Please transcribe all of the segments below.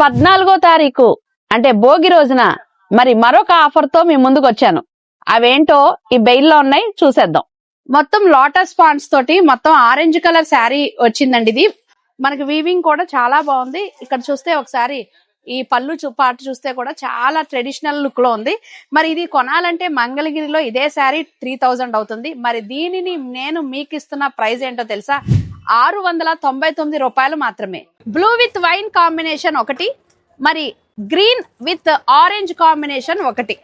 14వ తారీఖు అంటే భోగి రోజున మరి మరొక ఆఫర్ తో మీ ముందుకు వచ్చాను. అవేంటో ఈ బెయిల్లో ఉన్నాయి, చూసేద్దాం. మొత్తం లోటస్ ఫాంట్స్ తోటి మొత్తం ఆరెంజ్ కలర్ శారీ వచ్చిందండి. ఇది మనకి వీవింగ్ కూడా చాలా బాగుంది. ఇక్కడ చూస్తే ఒకసారి ఈ పళ్ళు పాటు చూస్తే కూడా చాలా ట్రెడిషనల్ లుక్ లో ఉంది. మరి ఇది కొనాలంటే మంగళగిరిలో ఇదే శారీ 3000 అవుతుంది. మరి దీనిని నేను మీకు ఇస్తున్న ప్రైస్ ఏంటో తెలుసా? 699 రూపాయలు మాత్రమే. బ్లూ విత్ వైన్ కాంబినేషన్ ఒకటి, మరి గ్రీన్ విత్ ఆరెంజ్ కాంబినేషన్ ఒకటి.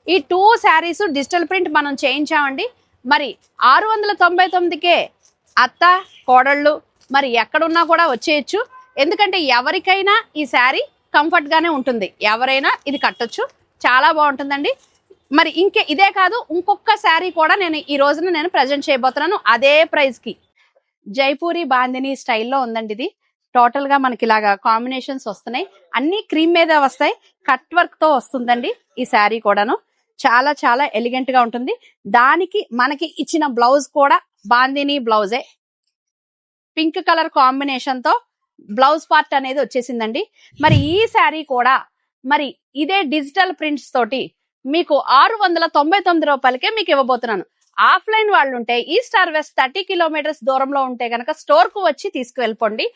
ఈ 2 శారీస్ డిజిటల్ ప్రింట్ మనం చేయించామండి. మరి 699కే అత్త కోడళ్ళు మరి ఎక్కడున్నా కూడా వచ్చేయచ్చు. ఎందుకంటే ఎవరికైనా ఈ శారీ కంఫర్ట్ గానే ఉంటుంది, ఎవరైనా ఇది కట్టొచ్చు, చాలా బాగుంటుందండి. మరి ఇదే కాదు, ఇంకొక శారీ కూడా నేను ఈ రోజున నేను ప్రజెంట్ చేయబోతున్నాను అదే ప్రైస్ కి. జైపూరి బాందిని స్టైల్లో ఉందండి. ఇది టోటల్ గా మనకి ఇలాగా కాంబినేషన్స్ వస్తున్నాయి, అన్ని క్రీమ్ మీద వస్తాయి, కట్ వర్క్ తో వస్తుందండి ఈ శారీ కూడాను. చాలా చాలా ఎలిగెంట్ గా ఉంటుంది. దానికి మనకి ఇచ్చిన బ్లౌజ్ కూడా బాందిని బ్లౌజే, పింక్ కలర్ కాంబినేషన్ తో బ్లౌజ్ పార్ట్ అనేది వచ్చేసిందండి. మరి ఈ శారీ కూడా మరి ఇదే డిజిటల్ ప్రింట్స్ తోటి మీకు 699 రూపాయలకే మీకు ఇవ్వబోతున్నాను. ఆఫ్లైన్ వాళ్ళు ఉంటే ఈస్ట్ ఆర్ వెస్ట్ 30 కిలోమీటర్స్ దూరంలో ఉంటే గనక స్టోర్ కు వచ్చి తీసుకువెళ్ళిపోండి.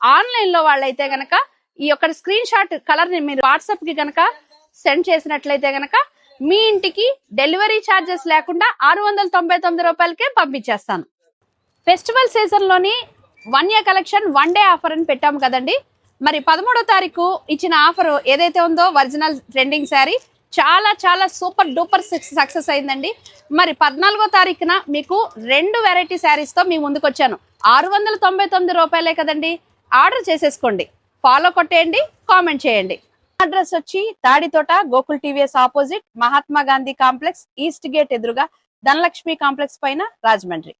ఆన్లైన్ లో వాళ్ళైతే గనక ఈ యొక్క స్క్రీన్ షాట్ కలర్ ని మీరు వాట్సాప్ కి గనక సెండ్ చేసినట్లయితే గనక మీ ఇంటికి డెలివరీ ఛార్జెస్ లేకుండా 699 రూపాయలకే పంపించేస్తాను. ఫెస్టివల్ సీజన్ లోని 1 year కలెక్షన్ 1 day ఆఫర్ అని పెట్టాము కదండి. మరి 13వ తారీఖు ఇచ్చిన ఆఫర్ ఏదైతే ఉందో ఒరిజినల్ ట్రెండింగ్ శారీ చాలా చాలా సూపర్ డూపర్ సక్సెస్ అయిందండి. మరి 14వ తారీఖున మీకు 2 వెరైటీ శారీస్ తో మీ ముందుకు వచ్చాను. 699 రూపాయలే కదండి. ఆర్డర్ చేసేసుకోండి, ఫాలో కొట్టేయండి, కామెంట్ చేయండి. అడ్రస్ వచ్చి Tadithota Gokul TVS opposite, Mahatma Gandhi complex, east gate ఎదురుగా, ధనలక్ష్మి కాంప్లెక్స్ పైన, రాజమండ్రి.